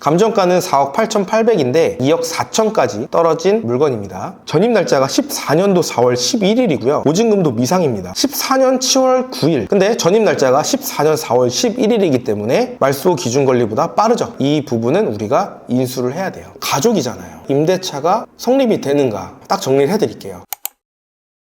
감정가는 4억 8,800인데 2억 4천까지 떨어진 물건입니다. 전입 날짜가 14년도 4월 11일이고요. 보증금도 미상입니다. 14년 7월 9일. 근데 전입 날짜가 14년 4월 11일이기 때문에 말소 기준 권리보다 빠르죠. 이 부분은 우리가 인수를 해야 돼요. 가족이잖아요. 임대차가 성립이 되는가 딱 정리를 해드릴게요.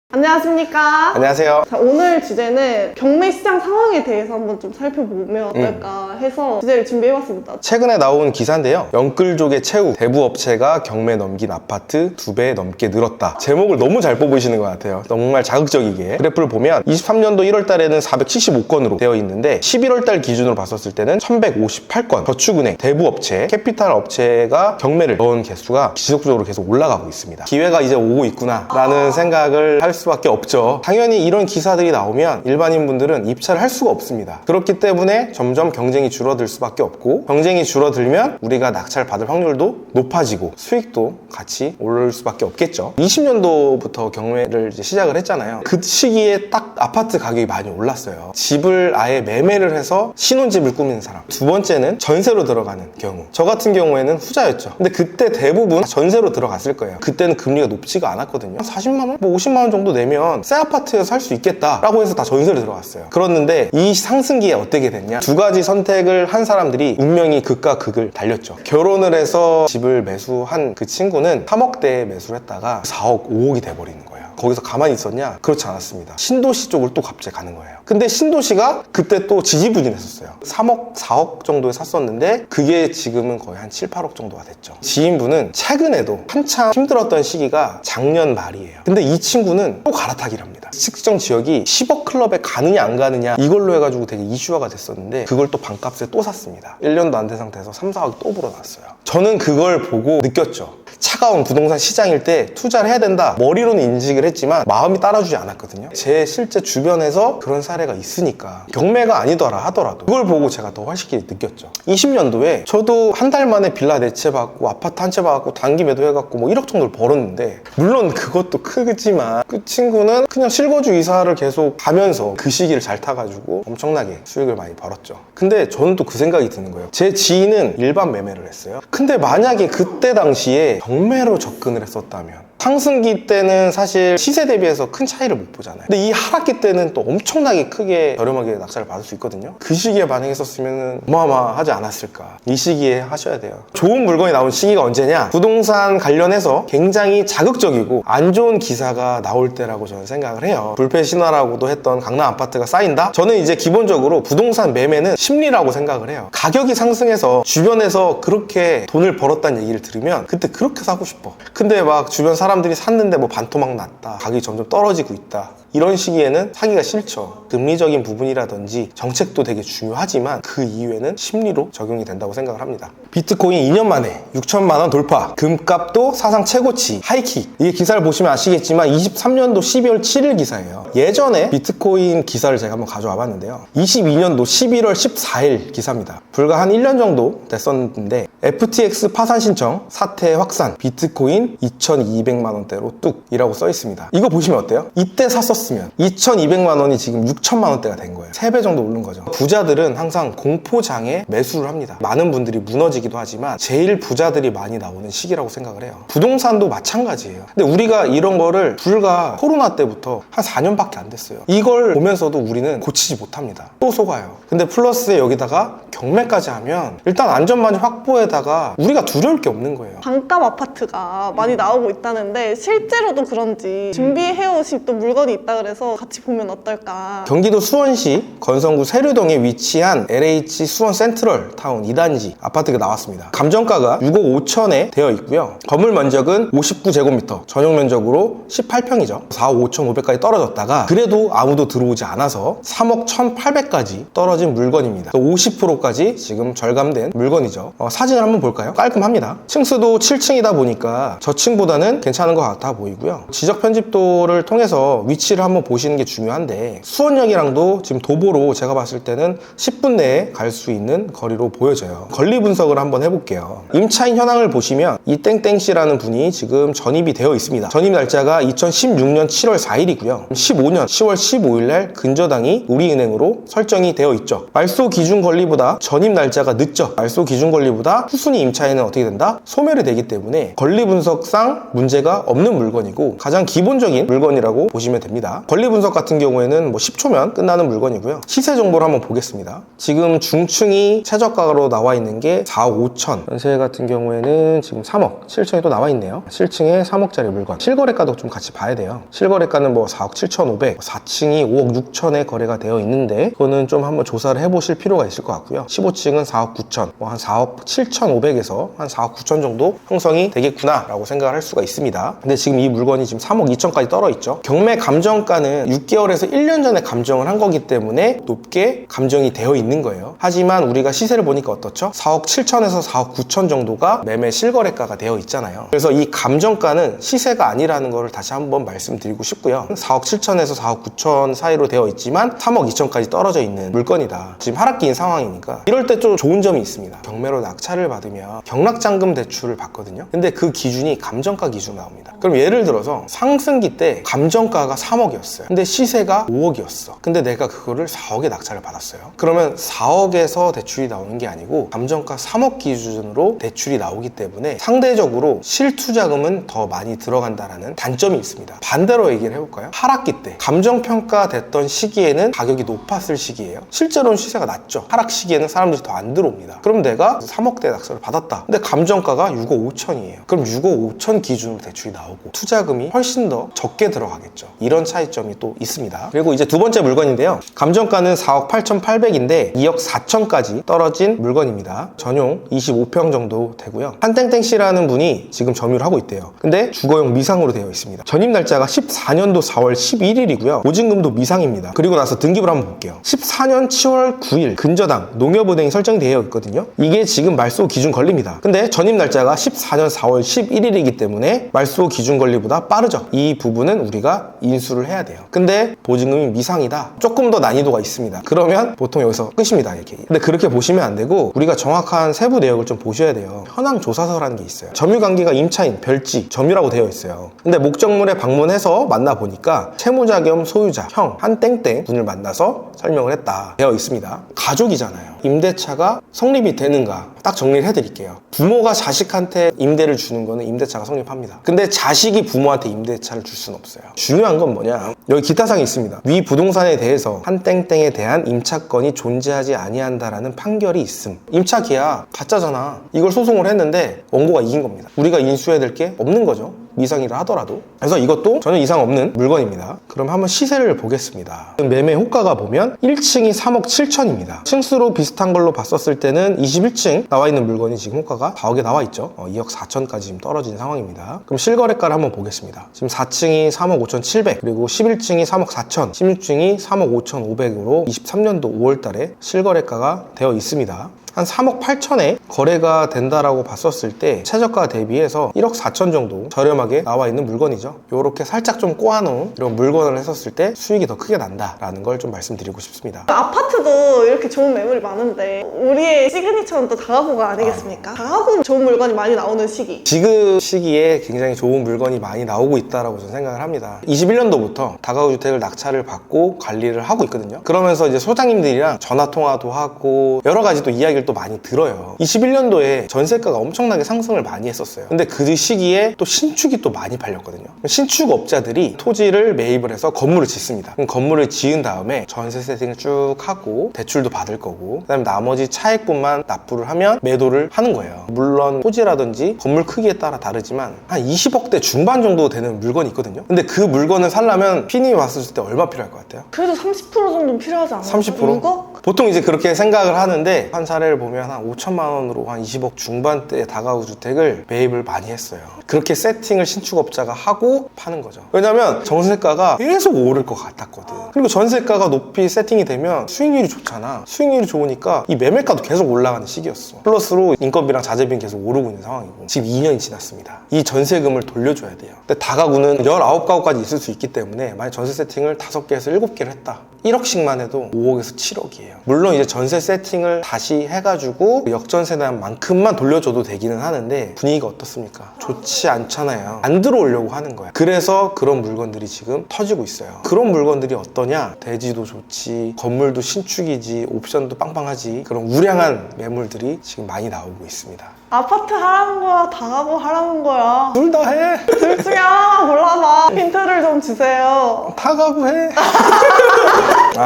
안녕하십니까. 안녕하세요. 자, 오늘 주제는 경매 시장 상황에 대해서 한번 좀 살펴보면 어떨까 해서 주제를 준비해봤습니다. 최근에 나온 기사인데요. 영끌족의 최후 대부업체가 경매 넘긴 아파트 2배 넘게 늘었다. 제목을 너무 잘 뽑으시는 것 같아요. 정말 자극적이게. 그래프를 보면 23년도 1월 달에는 475건으로 되어 있는데 11월 달 기준으로 봤었을 때는 1158건 저축은행, 대부업체, 캐피탈 업체가 경매를 넣은 개수가 지속적으로 계속 올라가고 있습니다. 기회가 이제 오고 있구나 라는 생각을 할 수밖에 없죠. 당연히 이런 기사들이 나오면 일반인분들은 입찰을 할 수가 없습니다. 그렇기 때문에 점점 경쟁이 줄어들 수밖에 없고, 경쟁이 줄어들면 우리가 낙찰 받을 확률도 높아지고 수익도 같이 오를 수밖에 없겠죠. 20년도부터 경매를 이제 시작을 했잖아요. 그 시기에 딱 아파트 가격이 많이 올랐어요. 집을 아예 매매를 해서 신혼집을 꾸미는 사람. 두 번째는 전세로 들어가는 경우. 저 같은 경우에는 후자였죠. 근데 그때 대부분 전세로 들어갔을 거예요. 그때는 금리가 높지가 않았거든요. 40만 원? 뭐 50만 원 정도 내면 새 아파트에서 살 수 있겠다라고 해서 다 전세를 들어갔어요. 그랬는데 이 상승기에 어떻게 됐냐? 두 가지 선택을 한 사람들이 운명이 극과 극을 달렸죠. 결혼을 해서 집을 매수한 그 친구는 3억대에 매수를 했다가 4억, 5억이 돼버리는 거예요. 거기서 가만히 있었냐? 그렇지 않았습니다. 신도시 쪽을 또 갑자기 가는 거예요. 근데 신도시가 그때 또 지지부진했었어요. 3억, 4억 정도에 샀었는데 그게 지금은 거의 한 7, 8억 정도가 됐죠. 지인분은 최근에도 한참 힘들었던 시기가 작년 말이에요. 근데 이 친구는 또 갈아타기를 합니다. 특정 지역이 10억 클럽에 가느냐 안 가느냐 이걸로 해가지고 되게 이슈화가 됐었는데 그걸 또 반값에 또 샀습니다. 1년도 안 된 상태에서 3, 4억이 또 불어났어요. 저는 그걸 보고 느꼈죠. 차가운 부동산 시장일 때 투자를 해야 된다. 머리로는 인식을 했지만 마음이 따라주지 않았거든요. 제 실제 주변에서 그런 사례가 있으니까 경매가 아니더라 하더라도 그걸 보고 제가 더 훨씬 느꼈죠. 20년도에 저도 한 달 만에 빌라 4채 받고 아파트 한 채 받고 단기 매도해갖고 뭐 1억 정도를 벌었는데, 물론 그것도 크지만 그 친구는 그냥 실거주 이사를 계속 가면서 그 시기를 잘 타가지고 엄청나게 수익을 많이 벌었죠. 근데 저는 또 그 생각이 드는 거예요. 제 지인은 일반 매매를 했어요. 근데 만약에 그때 당시에 경매로 접근을 했었다면, 상승기 때는 사실 시세 대비해서 큰 차이를 못 보잖아요. 근데 이 하락기 때는 또 엄청나게 크게 저렴하게 낙찰을 받을 수 있거든요. 그 시기에 반응했었으면 어마어마하지 않았을까. 이 시기에 하셔야 돼요. 좋은 물건이 나온 시기가 언제냐? 부동산 관련해서 굉장히 자극적이고 안 좋은 기사가 나올 때라고 저는 생각을 해요. 불패 신화라고도 했던 강남 아파트가 쌓인다? 저는 이제 기본적으로 부동산 매매는 심리라고 생각을 해요. 가격이 상승해서 주변에서 그렇게 돈을 벌었다는 얘기를 들으면 그때 그렇게 사고 싶어. 근데 막 주변 사람들이 샀는데 뭐 반토막 났다, 가격이 점점 떨어지고 있다, 이런 시기에는 사기가 싫죠. 금리적인 부분이라든지 정책도 되게 중요하지만 그 이후에는 심리로 적용이 된다고 생각을 합니다. 비트코인 2년 만에 6천만 원 돌파, 금값도 사상 최고치 하이킥. 이게 기사를 보시면 아시겠지만 23년도 12월 7일 기사예요. 예전에 비트코인 기사를 제가 한번 가져와 봤는데요. 22년도 11월 14일 기사입니다. 불과 한 1년 정도 됐었는데 FTX 파산 신청, 사태 확산, 비트코인 2,200만 원대로 뚝이라고 써 있습니다. 이거 보시면 어때요? 이때 샀었으면 2,200만 원이 지금 6천만 원대가 된 거예요. 3배 정도 오른 거죠. 부자들은 항상 공포장에 매수를 합니다. 많은 분들이 무너지기도 하지만 제일 부자들이 많이 나오는 시기라고 생각을 해요. 부동산도 마찬가지예요. 근데 우리가 이런 거를 불과 코로나 때부터 한 4년밖에 안 됐어요. 이걸 보면서도 우리는 고치지 못합니다. 또 속아요. 근데 플러스에 여기다가 경매까지 하면 일단 안전망이 확보에다가 우리가 두려울 게 없는 거예요. 반값 아파트가 많이 나오고 있다는데 실제로도 그런지 준비해오신 또 물건이 있다 그래서 같이 보면 어떨까. 경기도 수원시 건성구 세류동에 위치한 LH 수원 센트럴 타운 2단지 아파트가 나왔습니다. 감정가가 6억 5천에 되어 있고요. 건물 면적은 59제곱미터, 전용 면적으로 18평이죠. 4억 5,500까지 떨어졌다가 그래도 아무도 들어오지 않아서 3억 1,800까지 떨어진 물건입니다. 50%까지 지금 절감된 물건이죠. 사진을 한번 볼까요? 깔끔합니다. 층수도 7층이다 보니까 저층보다는 괜찮은 것 같아 보이고요. 지적 편집도를 통해서 위치를 위치를 한번 보시는 게 중요한데 수원역이랑도 지금 도보로 제가 봤을 때는 10분 내에 갈 수 있는 거리로 보여져요. 권리 분석을 한번 해볼게요. 임차인 현황을 보시면 이 땡땡씨라는 분이 지금 전입이 되어 있습니다. 전입 날짜가 2016년 7월 4일이고요. 15년 10월 15일 날 근저당이 우리은행으로 설정이 되어 있죠. 말소 기준 권리보다 전입 날짜가 늦죠. 말소 기준 권리보다 후순위 임차인은 어떻게 된다? 소멸이 되기 때문에 권리 분석상 문제가 없는 물건이고 가장 기본적인 물건이라고 보시면 됩니다. 권리 분석 같은 경우에는 뭐 10초면 끝나는 물건이고요. 시세 정보를 한번 보겠습니다. 지금 중층이 최저가로 나와 있는 게 4억 5천, 전세 같은 경우에는 지금 3억 7천이 또 나와 있네요. 7층에 3억짜리 물건. 실거래가도 좀 같이 봐야 돼요. 실거래가는 뭐 4억 7천5백, 4층이 5억 6천에 거래가 되어 있는데 그거는 좀 한번 조사를 해보실 필요가 있을 것 같고요. 15층은 4억 9천, 뭐 한 4억 7천5백에서 한 4억 9천 정도 형성이 되겠구나 라고 생각을 할 수가 있습니다. 근데 지금 이 물건이 지금 3억 2천까지 떨어 있죠. 경매 감정가는 6개월에서 1년 전에 감정을 한 거기 때문에 높게 감정이 되어 있는 거예요. 하지만 우리가 시세를 보니까 어떻죠? 4억 7천에서 4억 9천 정도가 매매 실거래가가 되어 있잖아요. 그래서 이 감정가는 시세가 아니라는 거를 다시 한번 말씀드리고 싶고요. 4억 7천에서 4억 9천 사이로 되어 있지만 3억 2천까지 떨어져 있는 물건이다. 지금 하락기인 상황이니까 이럴 때 좀 좋은 점이 있습니다. 경매로 낙찰을 받으면 경락잔금 대출을 받거든요. 근데 그 기준이 감정가 기준 나옵니다. 그럼 예를 들어서 상승기 때 감정가가 3억이었어요. 근데 시세가 5억이었어. 근데 내가 그거를 4억에 낙찰을 받았어요. 그러면 4억에서 대출이 나오는 게 아니고 감정가 3억 기준으로 대출이 나오기 때문에 상대적으로 실투자금은 더 많이 들어간다라는 단점이 있습니다. 반대로 얘기를 해볼까요? 하락기 때 감정평가 됐던 시기에는 가격이 높았을 시기예요. 실제로는 시세가 낮죠. 하락 시기에는 사람들이 더 안 들어옵니다. 그럼 내가 3억대 낙찰을 받았다. 근데 감정가가 6억 5천이에요. 그럼 6억 5천 기준으로 대출이 나오고 투자금이 훨씬 더 적게 들어가겠죠. 이런 차이점이 또 있습니다. 그리고 이제 두 번째 물건인데요. 감정가는 4억 8,800인데 2억 4천까지 떨어진 물건입니다. 전용 25평 정도 되고요. 한땡땡씨라는 분이 지금 점유를 하고 있대요. 근데 주거용 미상으로 되어 있습니다. 전입 날짜가 14년도 4월 11일이고요. 보증금도 미상입니다. 그리고 나서 등기부를 한번 볼게요. 14년 7월 9일 근저당 농협은행이 설정이 되어 있거든요. 이게 지금 말소 기준 권리입니다. 근데 전입 날짜가 14년 4월 11일이기 때문에 말소 기준 권리보다 빠르죠. 이 부분은 우리가 인수를 해야 돼요. 근데 보증금이 미상이다. 조금 더 난이도가 있습니다. 그러면 보통 여기서 끝입니다. 이렇게. 근데 그렇게 보시면 안 되고 우리가 정확한 세부 내역을 좀 보셔야 돼요. 현황 조사서라는 게 있어요. 점유관계가 임차인, 별지, 점유라고 되어 있어요. 근데 목적물에 방문해서 만나보니까 채무자 겸 소유자, 형, 한땡땡 분을 만나서 설명을 했다. 되어 있습니다. 가족이잖아요. 임대차가 성립이 되는가? 딱 정리를 해드릴게요. 부모가 자식한테 임대를 주는 거는 임대차가 성립합니다. 근데 자식이 부모한테 임대차를 줄 수는 없어요. 중요한 건 뭐냐? 여기 기타사항이 있습니다. 위 부동산에 대해서 한땡땡에 대한 임차권이 존재하지 아니한다라는 판결이 있음. 임차 계약 가짜잖아. 이걸 소송을 했는데 원고가 이긴 겁니다. 우리가 인수해야 될 게 없는 거죠. 미상이라 하더라도. 그래서 이것도 전혀 이상 없는 물건입니다. 그럼 한번 시세를 보겠습니다. 매매 호가가 보면 1층이 3억 7천입니다. 층수로 비슷한 걸로 봤었을 때는 21층 나와 있는 물건이 지금 호가가 4억에 나와 있죠. 2억 4천까지 지금 떨어진 상황입니다. 그럼 실거래가를 한번 보겠습니다. 지금 4층이 3억 5천 7백, 그리고 11층이 3억 4천, 16층이 3억 5천 5백으로 23년도 5월 달에 실거래가가 되어 있습니다. 한 3억 8천에 거래가 된다라고 봤었을 때 최저가 대비해서 1억 4천 정도 저렴하게 나와 있는 물건이죠. 이렇게 살짝 좀 꼬아놓은 이런 물건을 했었을 때 수익이 더 크게 난다라는 걸 좀 말씀드리고 싶습니다. 아파트도 이렇게 좋은 매물이 많은데 우리의 시그니처는 또 다가구가 아니겠습니까? 다가구 좋은 물건이 많이 나오는 시기. 지금 시기에 굉장히 좋은 물건이 많이 나오고 있다라고 저는 생각을 합니다. 21년도부터 다가구 주택을 낙찰을 받고 관리를 하고 있거든요. 그러면서 이제 소장님들이랑 전화 통화도 하고 여러 가지 또 이야기를 또 많이 들어요. 21년도에 전세가가 엄청나게 상승을 많이 했었어요. 근데 그 시기에 또 신축이 또 많이 팔렸거든요. 신축업자들이 토지를 매입을 해서 건물을 짓습니다. 그럼 건물을 지은 다음에 전세 세팅을 쭉 하고 대출도 받을 거고 그다음에 나머지 차액분만 납부를 하면 매도를 하는 거예요. 물론 토지라든지 건물 크기에 따라 다르지만 한 20억대 중반 정도 되는 물건이 있거든요. 근데 그 물건을 살려면 피님이 왔을 때 얼마 필요할 것 같아요? 그래도 30% 정도는 필요하지 않아요? 30%? 6억? 보통 이제 그렇게 생각을 하는데 한 사례를 시세를 보면 한 5천만 원으로 한 20억 중반대의 다가구 주택을 매입을 많이 했어요. 그렇게 세팅을 신축업자가 하고 파는 거죠. 왜냐면 전세가가 계속 오를 것 같았거든. 그리고 전세가가 높이 세팅이 되면 수익률이 좋잖아. 수익률이 좋으니까 이 매매가도 계속 올라가는 시기였어. 플러스로 인건비랑 자재비는 계속 오르고 있는 상황이고 지금 2년이 지났습니다. 이 전세금을 돌려줘야 돼요. 근데 다가구는 19가구까지 있을 수 있기 때문에 만약 전세 세팅을 5개에서 7개를 했다. 1억씩만 해도 5억에서 7억이에요. 물론 이제 전세 세팅을 다시 해가지고 역전세난만큼만 돌려줘도 되기는 하는데 분위기가 어떻습니까? 좋지 않잖아요. 안 들어오려고 하는 거야. 그래서 그런 물건들이 지금 터지고 있어요. 그런 물건들이 어떠냐? 대지도 좋지, 건물도 신축이지, 옵션도 빵빵하지, 그런 우량한 매물들이 지금 많이 나오고 있습니다. 아파트 하라는 거야? 다가구 하라는 거야? 둘 다 해. 둘 중에 하나 골라봐. 힌트를 좀 주세요. 다가구 해.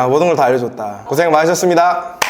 모든 걸 다 알려줬다. 고생 많으셨습니다.